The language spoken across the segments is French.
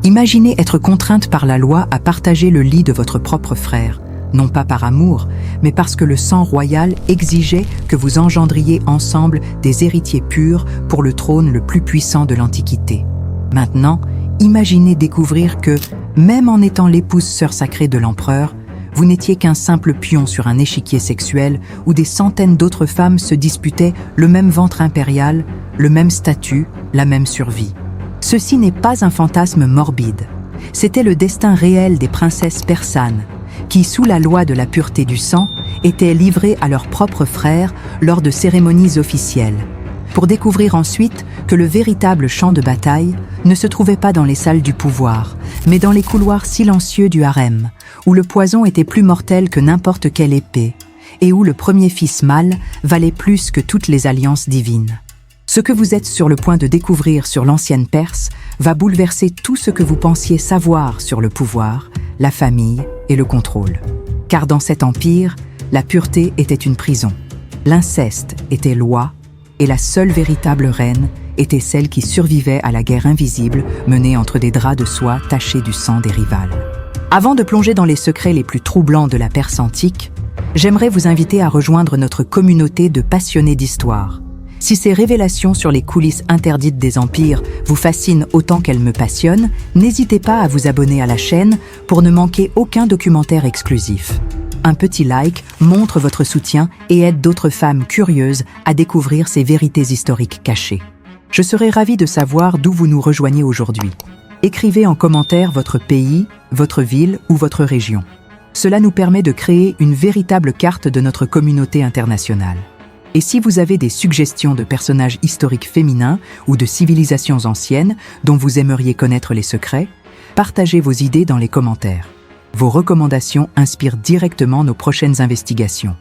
Imaginez être contrainte par la loi à partager le lit de votre propre frère, non pas par amour, mais parce que le sang royal exigeait que vous engendriez ensemble des héritiers purs pour le trône le plus puissant de l'Antiquité. Maintenant, imaginez découvrir que, même en étant l'épouse sœur sacrée de l'empereur, vous n'étiez qu'un simple pion sur un échiquier sexuel où des centaines d'autres femmes se disputaient le même ventre impérial, le même statut, la même survie. Ceci n'est pas un fantasme morbide. C'était le destin réel des princesses persanes, qui, sous la loi de la pureté du sang, étaient livrées à leurs propres frères lors de cérémonies officielles, pour découvrir ensuite que le véritable champ de bataille ne se trouvait pas dans les salles du pouvoir, mais dans les couloirs silencieux du harem, où le poison était plus mortel que n'importe quelle épée, et où le premier fils mâle valait plus que toutes les alliances divines. Ce que vous êtes sur le point de découvrir sur l'ancienne Perse va bouleverser tout ce que vous pensiez savoir sur le pouvoir, la famille et le contrôle. Car dans cet empire, la pureté était une prison, l'inceste était loi, et la seule véritable reine était celle qui survivait à la guerre invisible menée entre des draps de soie tachés du sang des rivales. Avant de plonger dans les secrets les plus troublants de la Perse antique, j'aimerais vous inviter à rejoindre notre communauté de passionnés d'histoire. Si ces révélations sur les coulisses interdites des empires vous fascinent autant qu'elles me passionnent, n'hésitez pas à vous abonner à la chaîne pour ne manquer aucun documentaire exclusif. Un petit like montre votre soutien et aide d'autres femmes curieuses à découvrir ces vérités historiques cachées. Je serais ravie de savoir d'où vous nous rejoignez aujourd'hui. Écrivez en commentaire votre pays, votre ville ou votre région. Cela nous permet de créer une véritable carte de notre communauté internationale. Et si vous avez des suggestions de personnages historiques féminins ou de civilisations anciennes dont vous aimeriez connaître les secrets, partagez vos idées dans les commentaires. Vos recommandations inspirent directement nos prochaines investigations.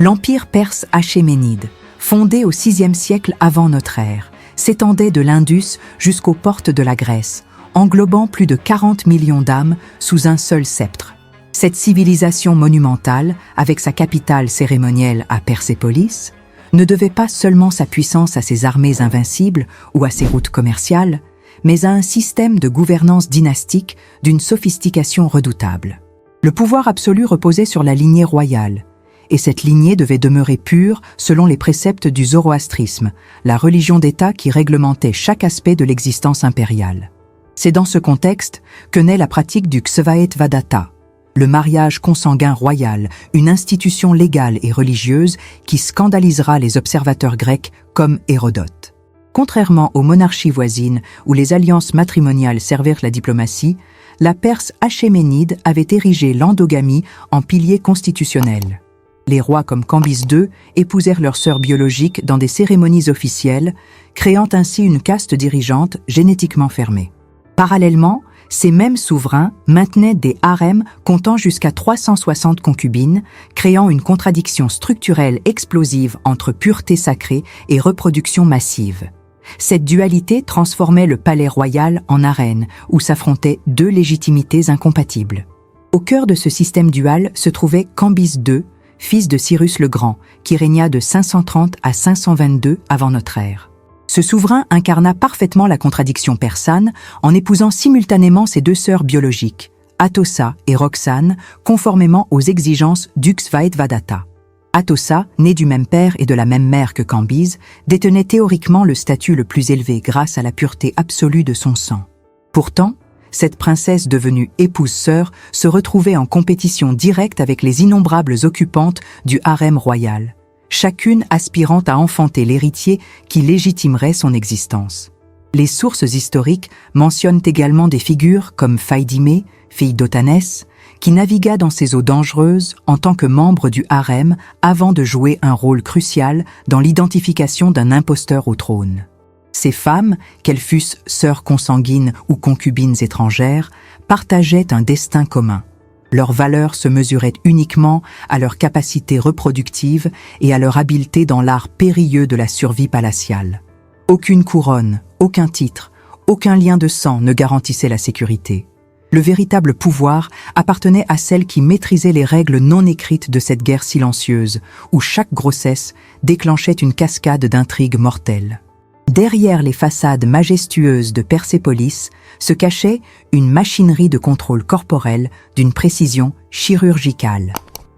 L'empire perse achéménide, fondé au VIe siècle avant notre ère, s'étendait de l'Indus jusqu'aux portes de la Grèce, englobant plus de 40 millions d'âmes sous un seul sceptre. Cette civilisation monumentale, avec sa capitale cérémonielle à Persépolis, ne devait pas seulement sa puissance à ses armées invincibles ou à ses routes commerciales, mais à un système de gouvernance dynastique d'une sophistication redoutable. Le pouvoir absolu reposait sur la lignée royale, et cette lignée devait demeurer pure selon les préceptes du zoroastrisme, la religion d'État qui réglementait chaque aspect de l'existence impériale. C'est dans ce contexte que naît la pratique du Ksvaet Vadata, le mariage consanguin royal, une institution légale et religieuse qui scandalisera les observateurs grecs comme Hérodote. Contrairement aux monarchies voisines où les alliances matrimoniales servirent la diplomatie, la Perse achéménide avait érigé l'endogamie en pilier constitutionnel. Les rois comme Cambyse II épousèrent leurs sœurs biologiques dans des cérémonies officielles, créant ainsi une caste dirigeante génétiquement fermée. Parallèlement, ces mêmes souverains maintenaient des harems comptant jusqu'à 360 concubines, créant une contradiction structurelle explosive entre pureté sacrée et reproduction massive. Cette dualité transformait le palais royal en arène, où s'affrontaient deux légitimités incompatibles. Au cœur de ce système dual se trouvait Cambyse II, fils de Cyrus le Grand, qui régna de 530 à 522 avant notre ère. Ce souverain incarna parfaitement la contradiction persane en épousant simultanément ses deux sœurs biologiques, Atossa et Roxane, conformément aux exigences du Ksvaet Vadata. Atossa, née du même père et de la même mère que Cambyse, détenait théoriquement le statut le plus élevé grâce à la pureté absolue de son sang. Pourtant, cette princesse devenue épouse-sœur se retrouvait en compétition directe avec les innombrables occupantes du harem royal, chacune aspirant à enfanter l'héritier qui légitimerait son existence. Les sources historiques mentionnent également des figures comme Phaidimée, fille d'Otanès, qui navigua dans ces eaux dangereuses en tant que membre du harem avant de jouer un rôle crucial dans l'identification d'un imposteur au trône. Ces femmes, qu'elles fussent sœurs consanguines ou concubines étrangères, partageaient un destin commun. Leur valeur se mesurait uniquement à leur capacité reproductive et à leur habileté dans l'art périlleux de la survie palatiale. Aucune couronne, aucun titre, aucun lien de sang ne garantissait la sécurité. Le véritable pouvoir appartenait à celles qui maîtrisaient les règles non écrites de cette guerre silencieuse, où chaque grossesse déclenchait une cascade d'intrigues mortelles. Derrière les façades majestueuses de Persépolis se cachait une machinerie de contrôle corporel d'une précision chirurgicale.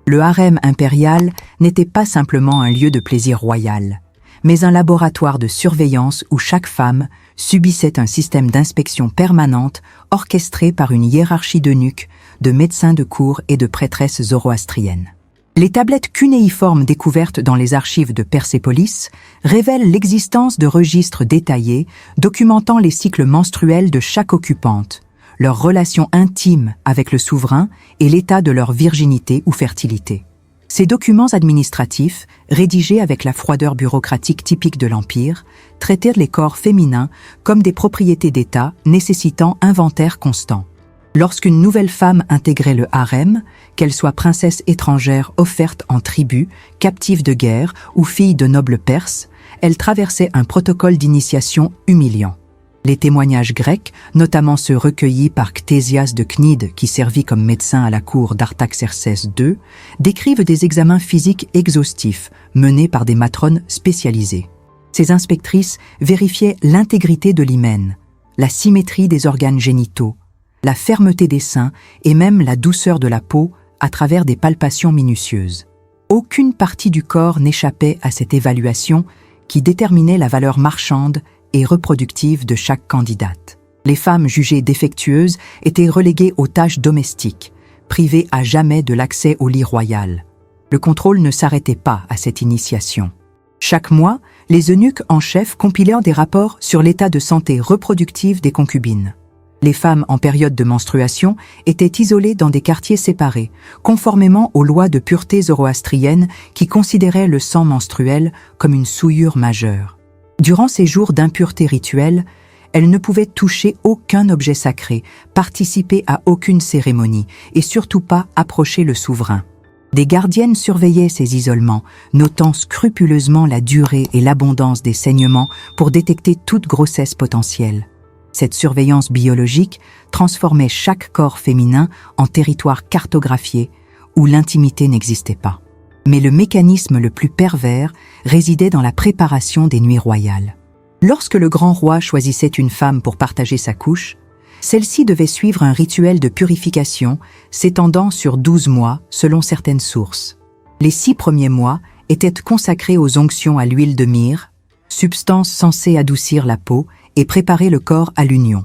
Le harem impérial n'était pas simplement un lieu de plaisir royal, mais un laboratoire de surveillance où chaque femme subissait un système d'inspection permanente orchestré par une hiérarchie d'eunuques, de médecins de cour et de prêtresses zoroastriennes. Les tablettes cunéiformes découvertes dans les archives de Persépolis révèlent l'existence de registres détaillés documentant les cycles menstruels de chaque occupante, leurs relations intimes avec le souverain et l'état de leur virginité ou fertilité. Ces documents administratifs, rédigés avec la froideur bureaucratique typique de l'Empire, traitaient les corps féminins comme des propriétés d'État nécessitant inventaire constant. Lorsqu'une nouvelle femme intégrait le harem, qu'elle soit princesse étrangère offerte en tribu, captive de guerre ou fille de nobles perses, elle traversait un protocole d'initiation humiliant. Les témoignages grecs, notamment ceux recueillis par Ctésias de Cnide qui servit comme médecin à la cour d'Artaxerxès II, décrivent des examens physiques exhaustifs menés par des matrones spécialisées. Ces inspectrices vérifiaient l'intégrité de l'hymen, la symétrie des organes génitaux, la fermeté des seins et même la douceur de la peau à travers des palpations minutieuses. Aucune partie du corps n'échappait à cette évaluation qui déterminait la valeur marchande et reproductive de chaque candidate. Les femmes jugées défectueuses étaient reléguées aux tâches domestiques, privées à jamais de l'accès au lit royal. Le contrôle ne s'arrêtait pas à cette initiation. Chaque mois, les eunuques en chef compilaient des rapports sur l'état de santé reproductive des concubines. Les femmes en période de menstruation étaient isolées dans des quartiers séparés, conformément aux lois de pureté zoroastriennes qui considéraient le sang menstruel comme une souillure majeure. Durant ces jours d'impureté rituelle, elles ne pouvaient toucher aucun objet sacré, participer à aucune cérémonie et surtout pas approcher le souverain. Des gardiennes surveillaient ces isolements, notant scrupuleusement la durée et l'abondance des saignements pour détecter toute grossesse potentielle. Cette surveillance biologique transformait chaque corps féminin en territoire cartographié où l'intimité n'existait pas. Mais le mécanisme le plus pervers résidait dans la préparation des nuits royales. Lorsque le grand roi choisissait une femme pour partager sa couche, celle-ci devait suivre un rituel de purification s'étendant sur 12 mois selon certaines sources. Les 6 premiers mois étaient consacrés aux onctions à l'huile de myrrhe, substance censée adoucir la peau et préparer le corps à l'union.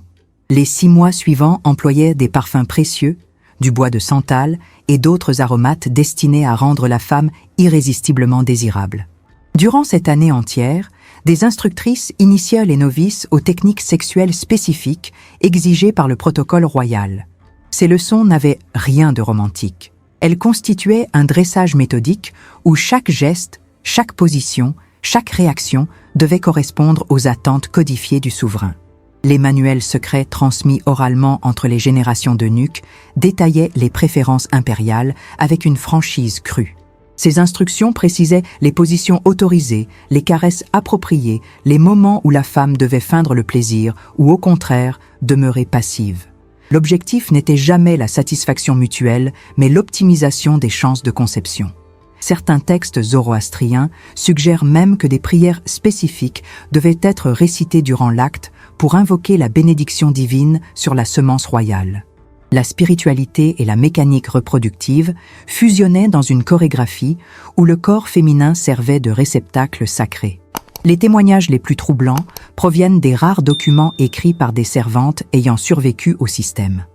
Les 6 mois suivants employaient des parfums précieux, du bois de santal et d'autres aromates destinés à rendre la femme irrésistiblement désirable. Durant cette année entière, des instructrices initiaient les novices aux techniques sexuelles spécifiques exigées par le protocole royal. Ces leçons n'avaient rien de romantique. Elles constituaient un dressage méthodique où chaque geste, chaque position, chaque réaction devait correspondre aux attentes codifiées du souverain. Les manuels secrets transmis oralement entre les générations d'eunuques détaillaient les préférences impériales avec une franchise crue. Ces instructions précisaient les positions autorisées, les caresses appropriées, les moments où la femme devait feindre le plaisir ou au contraire demeurer passive. L'objectif n'était jamais la satisfaction mutuelle, mais l'optimisation des chances de conception. Certains textes zoroastriens suggèrent même que des prières spécifiques devaient être récitées durant l'acte pour invoquer la bénédiction divine sur la semence royale. La spiritualité et la mécanique reproductive fusionnaient dans une chorégraphie où le corps féminin servait de réceptacle sacré. Les témoignages les plus troublants proviennent des rares documents écrits par des servantes ayant survécu au système.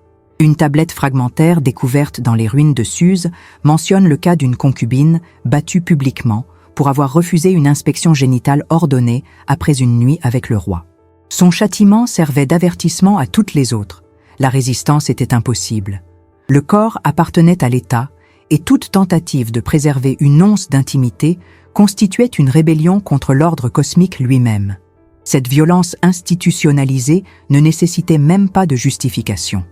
Une tablette fragmentaire découverte dans les ruines de Suse mentionne le cas d'une concubine battue publiquement pour avoir refusé une inspection génitale ordonnée après une nuit avec le roi. Son châtiment servait d'avertissement à toutes les autres. La résistance était impossible. Le corps appartenait à l'État et toute tentative de préserver une once d'intimité constituait une rébellion contre l'ordre cosmique lui-même. Cette violence institutionnalisée ne nécessitait même pas de justification.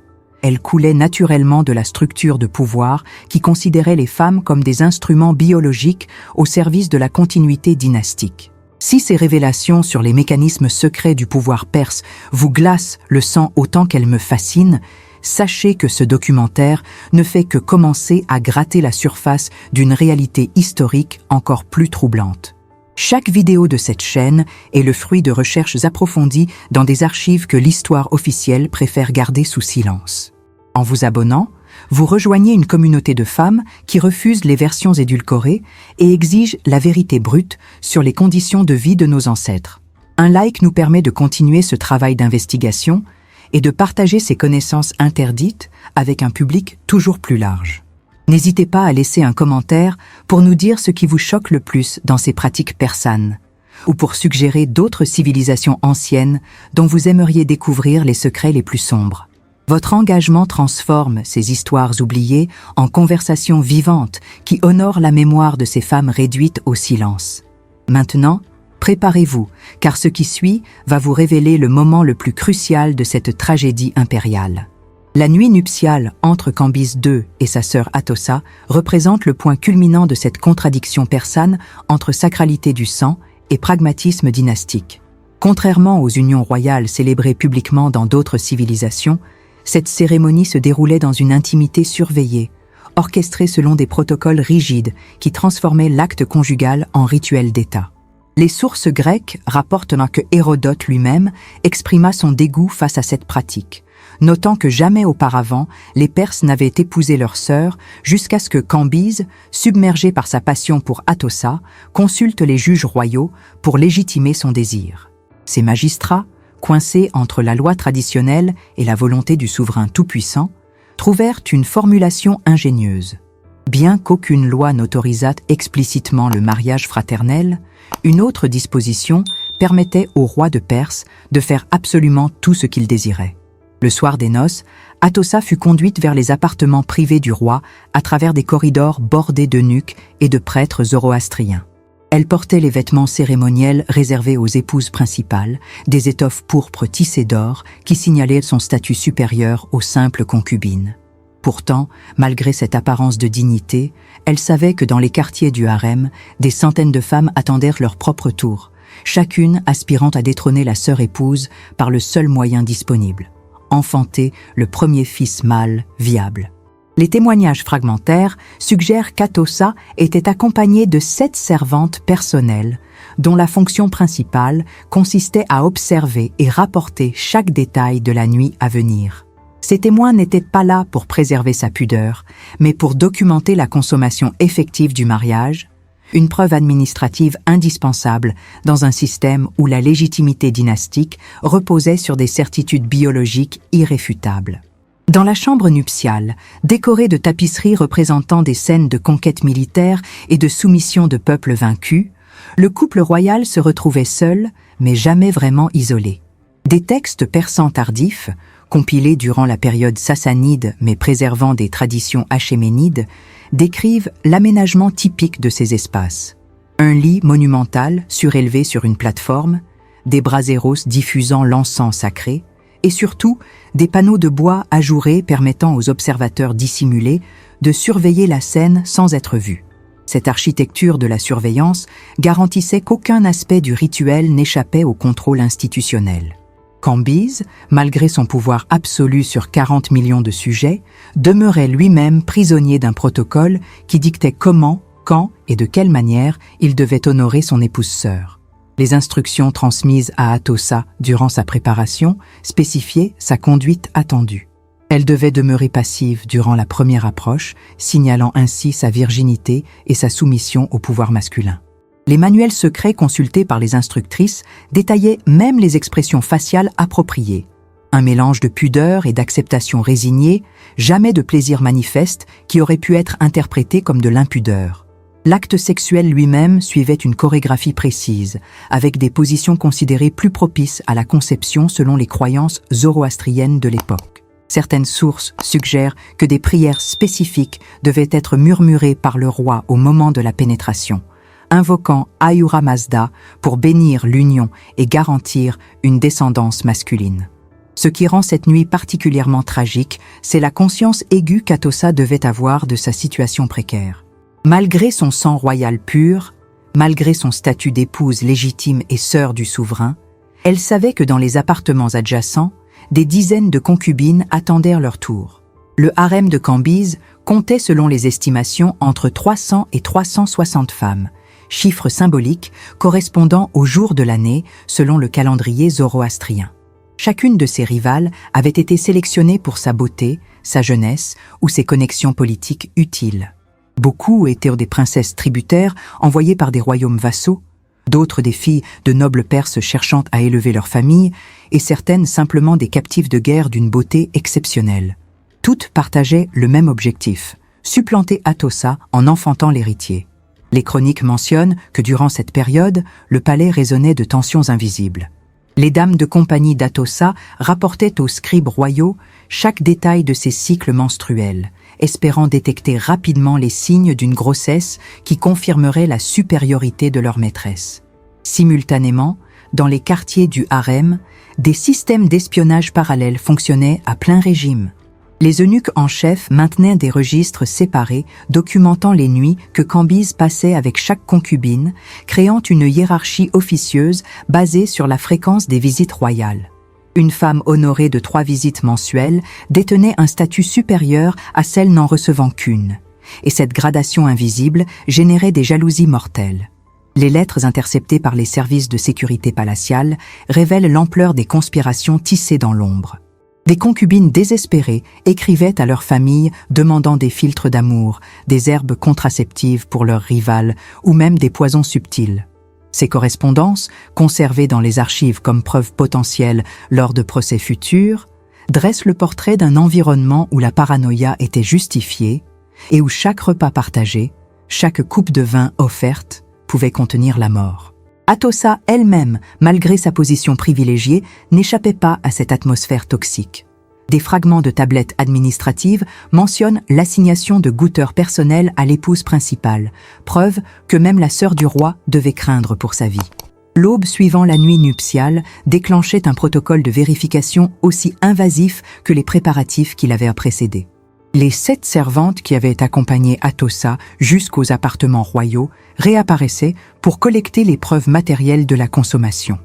Elle coulait naturellement de la structure de pouvoir qui considérait les femmes comme des instruments biologiques au service de la continuité dynastique. Si ces révélations sur les mécanismes secrets du pouvoir perse vous glacent le sang autant qu'elles me fascinent, sachez que ce documentaire ne fait que commencer à gratter la surface d'une réalité historique encore plus troublante. Chaque vidéo de cette chaîne est le fruit de recherches approfondies dans des archives que l'histoire officielle préfère garder sous silence. En vous abonnant, vous rejoignez une communauté de femmes qui refusent les versions édulcorées et exigent la vérité brute sur les conditions de vie de nos ancêtres. Un like nous permet de continuer ce travail d'investigation et de partager ces connaissances interdites avec un public toujours plus large. N'hésitez pas à laisser un commentaire pour nous dire ce qui vous choque le plus dans ces pratiques persanes, ou pour suggérer d'autres civilisations anciennes dont vous aimeriez découvrir les secrets les plus sombres. Votre engagement transforme ces histoires oubliées en conversations vivantes qui honorent la mémoire de ces femmes réduites au silence. Maintenant, préparez-vous, car ce qui suit va vous révéler le moment le plus crucial de cette tragédie impériale. La nuit nuptiale entre Cambyse II et sa sœur Atossa représente le point culminant de cette contradiction persane entre sacralité du sang et pragmatisme dynastique. Contrairement aux unions royales célébrées publiquement dans d'autres civilisations, cette cérémonie se déroulait dans une intimité surveillée, orchestrée selon des protocoles rigides qui transformaient l'acte conjugal en rituel d'État. Les sources grecques rapportent que Hérodote lui-même exprima son dégoût face à cette pratique, notant que jamais auparavant les Perses n'avaient épousé leur sœur jusqu'à ce que Cambyse, submergé par sa passion pour Atossa, consulte les juges royaux pour légitimer son désir. Ces magistrats, coincés entre la loi traditionnelle et la volonté du souverain tout-puissant, trouvèrent une formulation ingénieuse. Bien qu'aucune loi n'autorisât explicitement le mariage fraternel, une autre disposition permettait au roi de Perse de faire absolument tout ce qu'il désirait. Le soir des noces, Atossa fut conduite vers les appartements privés du roi à travers des corridors bordés d'eunuques et de prêtres zoroastriens. Elle portait les vêtements cérémoniels réservés aux épouses principales, des étoffes pourpres tissées d'or qui signalaient son statut supérieur aux simples concubines. Pourtant, malgré cette apparence de dignité, elle savait que dans les quartiers du harem, des centaines de femmes attendèrent leur propre tour, chacune aspirant à détrôner la sœur épouse par le seul moyen disponible: enfanter le premier fils mâle viable. Les témoignages fragmentaires suggèrent qu'Atossa était accompagnée de 7 servantes personnelles, dont la fonction principale consistait à observer et rapporter chaque détail de la nuit à venir. Ces témoins n'étaient pas là pour préserver sa pudeur, mais pour documenter la consommation effective du mariage, une preuve administrative indispensable dans un système où la légitimité dynastique reposait sur des certitudes biologiques irréfutables. Dans la chambre nuptiale, décorée de tapisseries représentant des scènes de conquête militaire et de soumission de peuples vaincus, le couple royal se retrouvait seul, mais jamais vraiment isolé. Des textes persans tardifs, compilés durant la période sassanide mais préservant des traditions achéménides, décrivent l'aménagement typique de ces espaces. Un lit monumental surélevé sur une plateforme, des braseros diffusant l'encens sacré, et surtout des panneaux de bois ajourés permettant aux observateurs dissimulés de surveiller la scène sans être vus. Cette architecture de la surveillance garantissait qu'aucun aspect du rituel n'échappait au contrôle institutionnel. Cambyse, malgré son pouvoir absolu sur 40 millions de sujets, demeurait lui-même prisonnier d'un protocole qui dictait comment, quand et de quelle manière il devait honorer son épouse-sœur. Les instructions transmises à Atossa durant sa préparation spécifiaient sa conduite attendue. Elle devait demeurer passive durant la première approche, signalant ainsi sa virginité et sa soumission au pouvoir masculin. Les manuels secrets consultés par les instructrices détaillaient même les expressions faciales appropriées. Un mélange de pudeur et d'acceptation résignée, jamais de plaisir manifeste qui aurait pu être interprété comme de l'impudeur. L'acte sexuel lui-même suivait une chorégraphie précise, avec des positions considérées plus propices à la conception selon les croyances zoroastriennes de l'époque. Certaines sources suggèrent que des prières spécifiques devaient être murmurées par le roi au moment de la pénétration, invoquant Ahura Mazda pour bénir l'union et garantir une descendance masculine. Ce qui rend cette nuit particulièrement tragique, c'est la conscience aiguë qu'Atossa devait avoir de sa situation précaire. Malgré son sang royal pur, malgré son statut d'épouse légitime et sœur du souverain, elle savait que dans les appartements adjacents, des dizaines de concubines attendaient leur tour. Le harem de Cambyse comptait selon les estimations entre 300 et 360 femmes, chiffre symbolique correspondant au jour de l'année selon le calendrier zoroastrien. Chacune de ces rivales avait été sélectionnée pour sa beauté, sa jeunesse ou ses connexions politiques utiles. Beaucoup étaient des princesses tributaires envoyées par des royaumes vassaux, d'autres des filles de nobles Perses cherchant à élever leur famille, et certaines simplement des captives de guerre d'une beauté exceptionnelle. Toutes partageaient le même objectif, supplanter Atossa en enfantant l'héritier. Les chroniques mentionnent que durant cette période, le palais résonnait de tensions invisibles. Les dames de compagnie d'Atossa rapportaient aux scribes royaux chaque détail de ses cycles menstruels, espérant détecter rapidement les signes d'une grossesse qui confirmerait la supériorité de leur maîtresse. Simultanément, dans les quartiers du harem, des systèmes d'espionnage parallèles fonctionnaient à plein régime. Les eunuques en chef maintenaient des registres séparés documentant les nuits que Cambyse passait avec chaque concubine, créant une hiérarchie officieuse basée sur la fréquence des visites royales. Une femme honorée de 3 visites mensuelles détenait un statut supérieur à celle n'en recevant qu'une, et cette gradation invisible générait des jalousies mortelles. Les lettres interceptées par les services de sécurité palatiale révèlent l'ampleur des conspirations tissées dans l'ombre. Des concubines désespérées écrivaient à leurs familles demandant des filtres d'amour, des herbes contraceptives pour leurs rivales ou même des poisons subtils. Ces correspondances, conservées dans les archives comme preuve potentielle lors de procès futurs, dressent le portrait d'un environnement où la paranoïa était justifiée et où chaque repas partagé, chaque coupe de vin offerte, pouvait contenir la mort. Atossa elle-même, malgré sa position privilégiée, n'échappait pas à cette atmosphère toxique. Des fragments de tablettes administratives mentionnent l'assignation de goûteurs personnels à l'épouse principale, preuve que même la sœur du roi devait craindre pour sa vie. L'aube suivant la nuit nuptiale déclenchait un protocole de vérification aussi invasif que les préparatifs qui l'avaient précédé. Les 7 servantes qui avaient accompagné Atossa jusqu'aux appartements royaux réapparaissaient pour collecter les preuves matérielles de la consommation.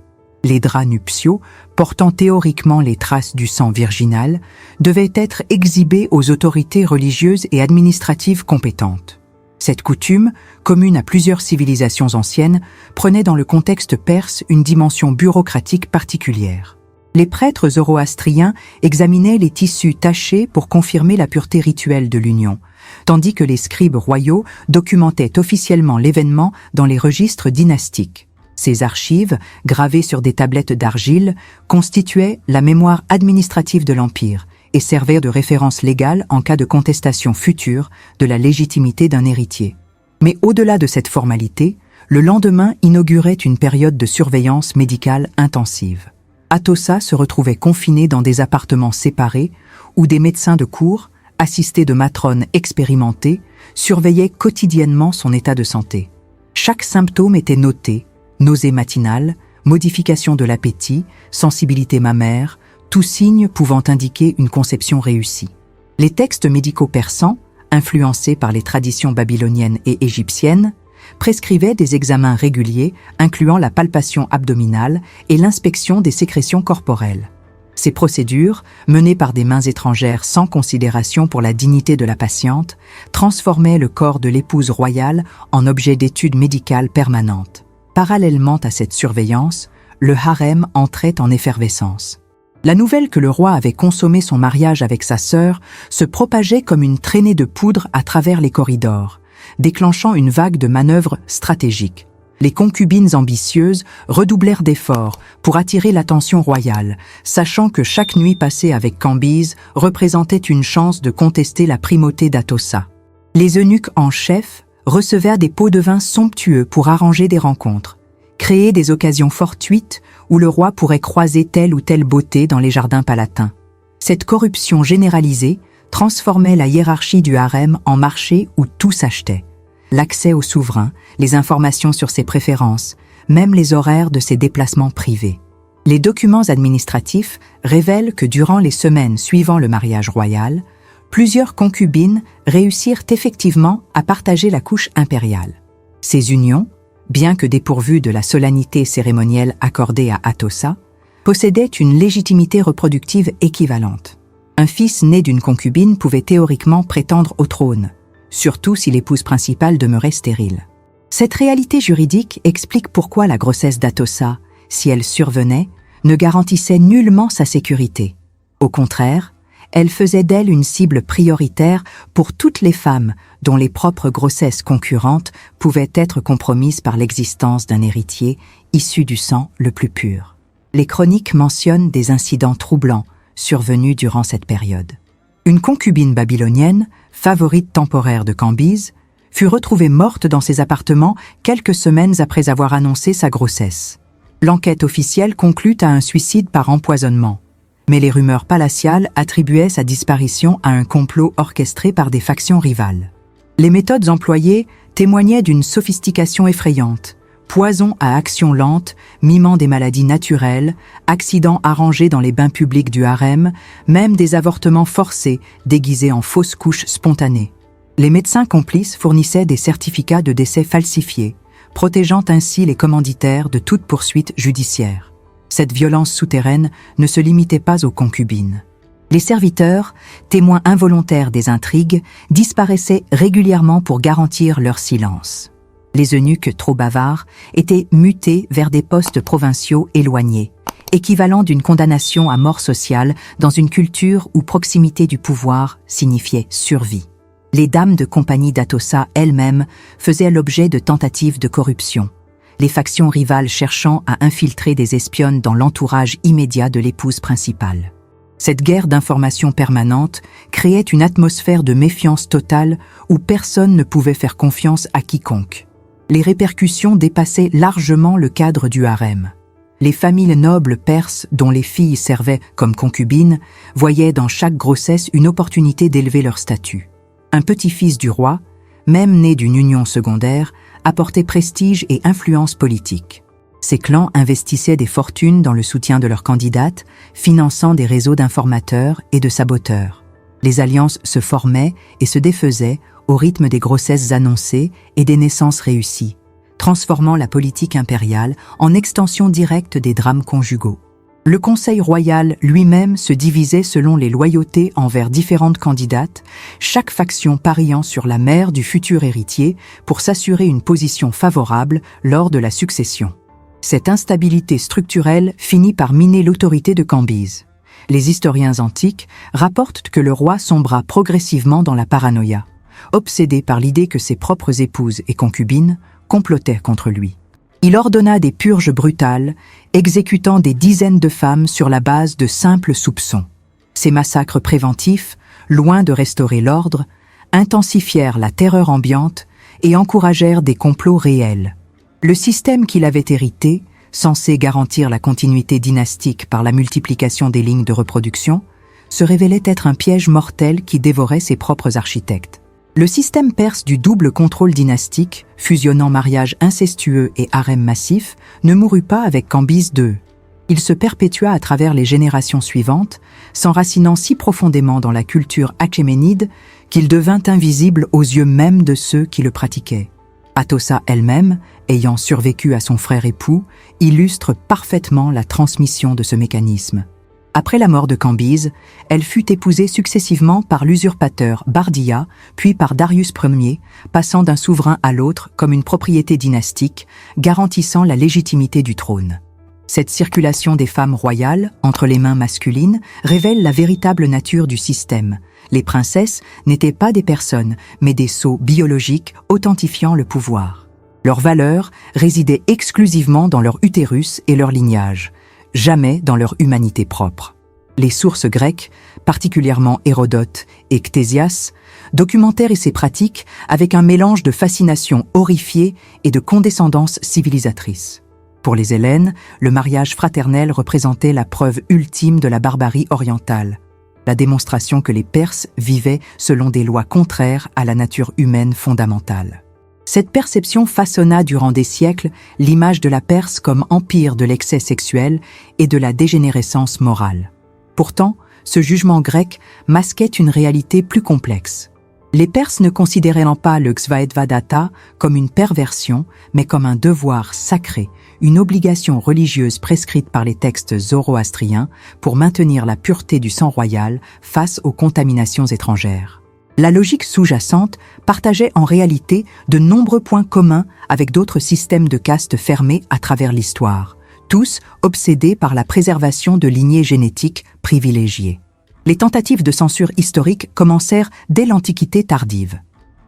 Les draps nuptiaux, portant théoriquement les traces du sang virginal, devaient être exhibés aux autorités religieuses et administratives compétentes. Cette coutume, commune à plusieurs civilisations anciennes, prenait dans le contexte perse une dimension bureaucratique particulière. Les prêtres zoroastriens examinaient les tissus tachés pour confirmer la pureté rituelle de l'union, tandis que les scribes royaux documentaient officiellement l'événement dans les registres dynastiques. Ces archives, gravées sur des tablettes d'argile, constituaient la mémoire administrative de l'Empire et servaient de référence légale en cas de contestation future de la légitimité d'un héritier. Mais au-delà de cette formalité, le lendemain inaugurait une période de surveillance médicale intensive. Atossa se retrouvait confinée dans des appartements séparés où des médecins de cour, assistés de matrones expérimentées, surveillaient quotidiennement son état de santé. Chaque symptôme était noté, nausée matinale, modification de l'appétit, sensibilité mammaire, tout signe pouvant indiquer une conception réussie. Les textes médicaux persans, influencés par les traditions babyloniennes et égyptiennes, prescrivait des examens réguliers incluant la palpation abdominale et l'inspection des sécrétions corporelles. Ces procédures, menées par des mains étrangères sans considération pour la dignité de la patiente, transformaient le corps de l'épouse royale en objet d'étude médicale permanente. Parallèlement à cette surveillance, le harem entrait en effervescence. La nouvelle que le roi avait consommé son mariage avec sa sœur se propageait comme une traînée de poudre à travers les corridors, déclenchant une vague de manœuvres stratégiques. Les concubines ambitieuses redoublèrent d'efforts pour attirer l'attention royale, sachant que chaque nuit passée avec Cambyse représentait une chance de contester la primauté d'Atossa. Les eunuques en chef recevaient des pots de vin somptueux pour arranger des rencontres, créer des occasions fortuites où le roi pourrait croiser telle ou telle beauté dans les jardins palatins. Cette corruption généralisée transformait la hiérarchie du harem en marché où tout s'achetait. L'accès au souverain, les informations sur ses préférences, même les horaires de ses déplacements privés. Les documents administratifs révèlent que durant les semaines suivant le mariage royal, plusieurs concubines réussirent effectivement à partager la couche impériale. Ces unions, bien que dépourvues de la solennité cérémonielle accordée à Atossa, possédaient une légitimité reproductive équivalente. Un fils né d'une concubine pouvait théoriquement prétendre au trône, surtout si l'épouse principale demeurait stérile. Cette réalité juridique explique pourquoi la grossesse d'Atossa, si elle survenait, ne garantissait nullement sa sécurité. Au contraire, elle faisait d'elle une cible prioritaire pour toutes les femmes dont les propres grossesses concurrentes pouvaient être compromises par l'existence d'un héritier issu du sang le plus pur. Les chroniques mentionnent des incidents troublants survenus durant cette période. Une concubine babylonienne, favorite temporaire de Cambyse, fut retrouvée morte dans ses appartements quelques semaines après avoir annoncé sa grossesse. L'enquête officielle conclut à un suicide par empoisonnement, mais les rumeurs palatiales attribuaient sa disparition à un complot orchestré par des factions rivales. Les méthodes employées témoignaient d'une sophistication effrayante: poison à action lente, mimant des maladies naturelles, accidents arrangés dans les bains publics du harem, même des avortements forcés déguisés en fausses couches spontanées. Les médecins complices fournissaient des certificats de décès falsifiés, protégeant ainsi les commanditaires de toute poursuite judiciaire. Cette violence souterraine ne se limitait pas aux concubines. Les serviteurs, témoins involontaires des intrigues, disparaissaient régulièrement pour garantir leur silence. Les eunuques trop bavards étaient mutés vers des postes provinciaux éloignés, équivalent d'une condamnation à mort sociale dans une culture où proximité du pouvoir signifiait survie. Les dames de compagnie d'Atossa elles-mêmes faisaient l'objet de tentatives de corruption, les factions rivales cherchant à infiltrer des espionnes dans l'entourage immédiat de l'épouse principale. Cette guerre d'information permanente créait une atmosphère de méfiance totale où personne ne pouvait faire confiance à quiconque. Les répercussions dépassaient largement le cadre du harem. Les familles nobles perses dont les filles servaient comme concubines voyaient dans chaque grossesse une opportunité d'élever leur statut. Un petit-fils du roi, même né d'une union secondaire, apportait prestige et influence politique. Ces clans investissaient des fortunes dans le soutien de leurs candidates, finançant des réseaux d'informateurs et de saboteurs. Les alliances se formaient et se défaisaient au rythme des grossesses annoncées et des naissances réussies, transformant la politique impériale en extension directe des drames conjugaux. Le Conseil royal lui-même se divisait selon les loyautés envers différentes candidates, chaque faction pariant sur la mère du futur héritier pour s'assurer une position favorable lors de la succession. Cette instabilité structurelle finit par miner l'autorité de Cambyse. Les historiens antiques rapportent que le roi sombra progressivement dans la paranoïa, obsédé par l'idée que ses propres épouses et concubines complotaient contre lui. Il ordonna des purges brutales, exécutant des dizaines de femmes sur la base de simples soupçons. Ces massacres préventifs, loin de restaurer l'ordre, intensifièrent la terreur ambiante et encouragèrent des complots réels. Le système qu'il avait hérité, censé garantir la continuité dynastique par la multiplication des lignes de reproduction, se révélait être un piège mortel qui dévorait ses propres architectes. Le système perse du double contrôle dynastique, fusionnant mariage incestueux et harem massif, ne mourut pas avec Cambyse II. Il se perpétua à travers les générations suivantes, s'enracinant si profondément dans la culture achéménide qu'il devint invisible aux yeux même de ceux qui le pratiquaient. Atossa elle-même, ayant survécu à son frère époux, illustre parfaitement la transmission de ce mécanisme. Après la mort de Cambyse, elle fut épousée successivement par l'usurpateur Bardiya, puis par Darius Ier, passant d'un souverain à l'autre comme une propriété dynastique, garantissant la légitimité du trône. Cette circulation des femmes royales entre les mains masculines révèle la véritable nature du système. Les princesses n'étaient pas des personnes, mais des sceaux biologiques authentifiant le pouvoir. Leur valeur résidait exclusivement dans leur utérus et leur lignage, jamais dans leur humanité propre. Les sources grecques, particulièrement Hérodote et Ctésias, documentèrent ces pratiques avec un mélange de fascination horrifiée et de condescendance civilisatrice. Pour les Hellènes, le mariage fraternel représentait la preuve ultime de la barbarie orientale, la démonstration que les Perses vivaient selon des lois contraires à la nature humaine fondamentale. Cette perception façonna durant des siècles l'image de la Perse comme empire de l'excès sexuel et de la dégénérescence morale. Pourtant, ce jugement grec masquait une réalité plus complexe. Les Perses ne considéraient pas le Xvaedvadata comme une perversion, mais comme un devoir sacré, une obligation religieuse prescrite par les textes zoroastriens pour maintenir la pureté du sang royal face aux contaminations étrangères. La logique sous-jacente partageait en réalité de nombreux points communs avec d'autres systèmes de castes fermés à travers l'histoire, tous obsédés par la préservation de lignées génétiques privilégiées. Les tentatives de censure historique commencèrent dès l'Antiquité tardive.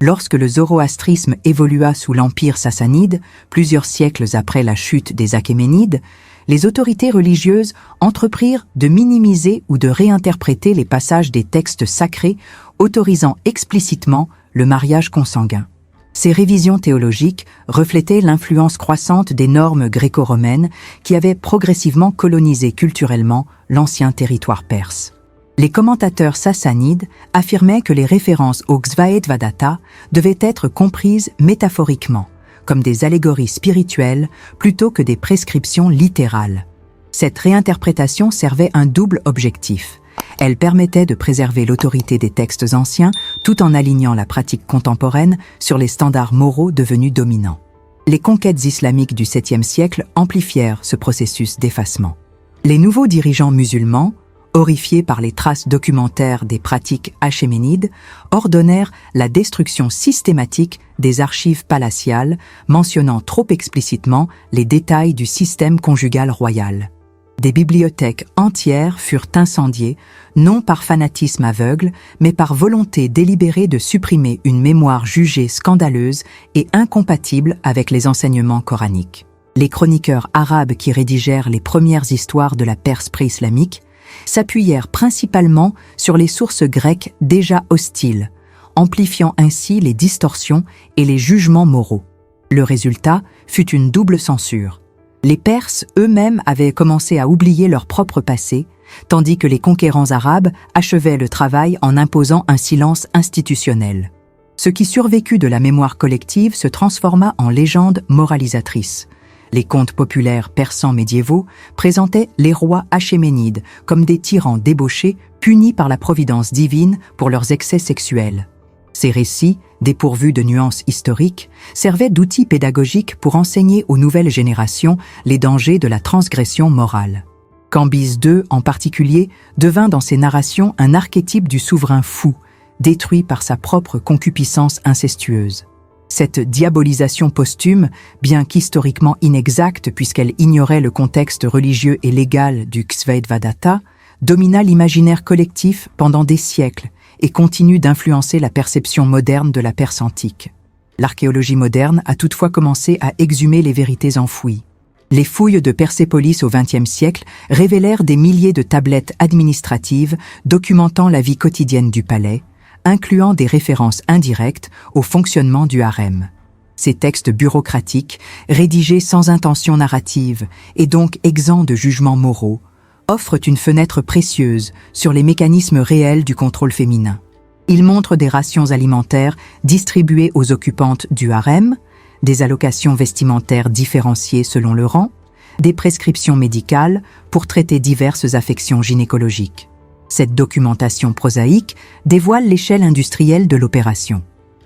Lorsque le zoroastrisme évolua sous l'Empire sassanide, plusieurs siècles après la chute des Achéménides, les autorités religieuses entreprirent de minimiser ou de réinterpréter les passages des textes sacrés autorisant explicitement le mariage consanguin. Ces révisions théologiques reflétaient l'influence croissante des normes gréco-romaines qui avaient progressivement colonisé culturellement l'ancien territoire perse. Les commentateurs sassanides affirmaient que les références au Ksvaed-Vadatta devaient être comprises métaphoriquement, comme des allégories spirituelles plutôt que des prescriptions littérales. Cette réinterprétation servait un double objectif. Elle permettait de préserver l'autorité des textes anciens tout en alignant la pratique contemporaine sur les standards moraux devenus dominants. Les conquêtes islamiques du 7e siècle amplifièrent ce processus d'effacement. Les nouveaux dirigeants musulmans, horrifiés par les traces documentaires des pratiques achéménides, ordonnèrent la destruction systématique des archives palatiales, mentionnant trop explicitement les détails du système conjugal royal. Des bibliothèques entières furent incendiées, non par fanatisme aveugle, mais par volonté délibérée de supprimer une mémoire jugée scandaleuse et incompatible avec les enseignements coraniques. Les chroniqueurs arabes qui rédigèrent les premières histoires de la Perse pré-islamique s'appuyèrent principalement sur les sources grecques déjà hostiles, amplifiant ainsi les distorsions et les jugements moraux. Le résultat fut une double censure. Les Perses eux-mêmes avaient commencé à oublier leur propre passé, tandis que les conquérants arabes achevaient le travail en imposant un silence institutionnel. Ce qui survécut de la mémoire collective se transforma en légende moralisatrice. Les contes populaires persans médiévaux présentaient les rois achéménides comme des tyrans débauchés punis par la providence divine pour leurs excès sexuels. Ces récits, dépourvus de nuances historiques, servaient d'outils pédagogiques pour enseigner aux nouvelles générations les dangers de la transgression morale. Cambyse II, en particulier, devint dans ses narrations un archétype du souverain fou, détruit par sa propre concupiscence incestueuse. Cette diabolisation posthume, bien qu'historiquement inexacte puisqu'elle ignorait le contexte religieux et légal du Ksvaed-Vadatta, domina l'imaginaire collectif pendant des siècles et continue d'influencer la perception moderne de la Perse antique. L'archéologie moderne a toutefois commencé à exhumer les vérités enfouies. Les fouilles de Persépolis au XXe siècle révélèrent des milliers de tablettes administratives documentant la vie quotidienne du palais, incluant des références indirectes au fonctionnement du harem. Ces textes bureaucratiques, rédigés sans intention narrative et donc exempts de jugements moraux, offrent une fenêtre précieuse sur les mécanismes réels du contrôle féminin. Ils montrent des rations alimentaires distribuées aux occupantes du harem, des allocations vestimentaires différenciées selon le rang, des prescriptions médicales pour traiter diverses affections gynécologiques. Cette documentation prosaïque dévoile l'échelle industrielle de l'opération.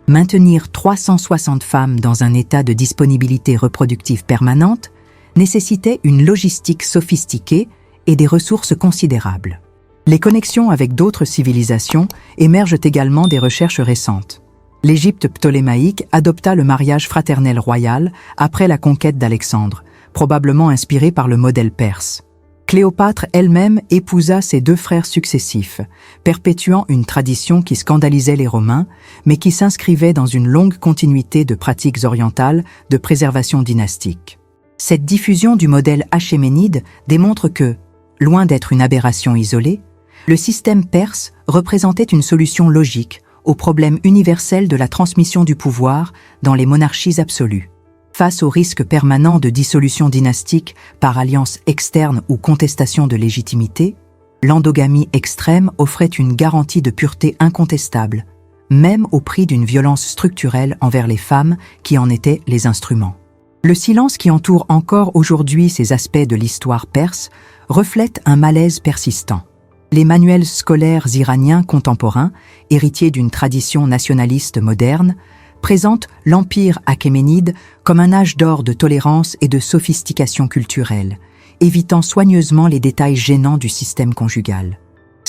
Maintenir 360 femmes dans un état de disponibilité reproductive permanente nécessitait une logistique sophistiquée et des ressources considérables. Les connexions avec d'autres civilisations émergent également des recherches récentes. L'Égypte ptolémaïque adopta le mariage fraternel royal après la conquête d'Alexandre, probablement inspiré par le modèle perse. Cléopâtre elle-même épousa ses 2 frères successifs, perpétuant une tradition qui scandalisait les Romains, mais qui s'inscrivait dans une longue continuité de pratiques orientales de préservation dynastique. Cette diffusion du modèle achéménide démontre que, loin d'être une aberration isolée, le système perse représentait une solution logique au problème universel de la transmission du pouvoir dans les monarchies absolues. Face au risque permanent de dissolution dynastique par alliance externe ou contestation de légitimité, l'endogamie extrême offrait une garantie de pureté incontestable, même au prix d'une violence structurelle envers les femmes qui en étaient les instruments. Le silence qui entoure encore aujourd'hui ces aspects de l'histoire perse reflète un malaise persistant. Les manuels scolaires iraniens contemporains, héritiers d'une tradition nationaliste moderne, présente l'Empire achéménide comme un âge d'or de tolérance et de sophistication culturelle, évitant soigneusement les détails gênants du système conjugal.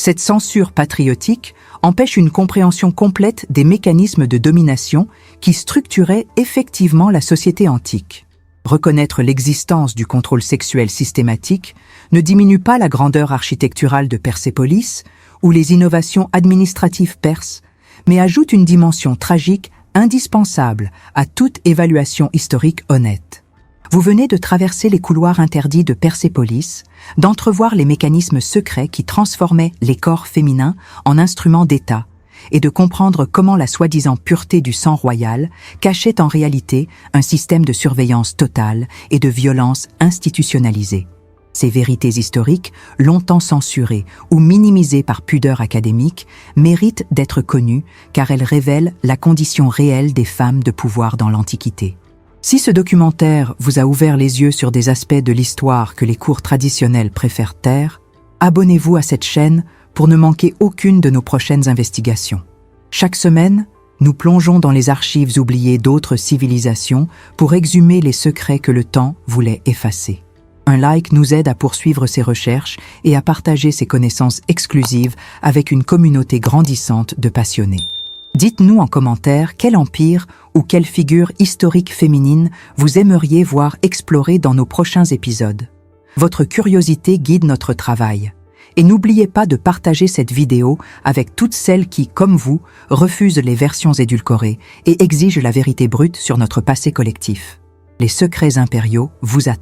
Cette censure patriotique empêche une compréhension complète des mécanismes de domination qui structuraient effectivement la société antique. Reconnaître l'existence du contrôle sexuel systématique ne diminue pas la grandeur architecturale de Persépolis ou les innovations administratives perses, mais ajoute une dimension tragique indispensable à toute évaluation historique honnête. Vous venez de traverser les couloirs interdits de Persépolis, d'entrevoir les mécanismes secrets qui transformaient les corps féminins en instruments d'État, et de comprendre comment la soi-disant pureté du sang royal cachait en réalité un système de surveillance totale et de violence institutionnalisée. Ces vérités historiques, longtemps censurées ou minimisées par pudeur académique, méritent d'être connues car elles révèlent la condition réelle des femmes de pouvoir dans l'Antiquité. Si ce documentaire vous a ouvert les yeux sur des aspects de l'histoire que les cours traditionnels préfèrent taire, abonnez-vous à cette chaîne pour ne manquer aucune de nos prochaines investigations. Chaque semaine, nous plongeons dans les archives oubliées d'autres civilisations pour exhumer les secrets que le temps voulait effacer. Un like nous aide à poursuivre ces recherches et à partager ces connaissances exclusives avec une communauté grandissante de passionnés. Dites-nous en commentaire quel empire ou quelle figure historique féminine vous aimeriez voir explorer dans nos prochains épisodes. Votre curiosité guide notre travail. Et n'oubliez pas de partager cette vidéo avec toutes celles qui, comme vous, refusent les versions édulcorées et exigent la vérité brute sur notre passé collectif. Les secrets impériaux vous attendent.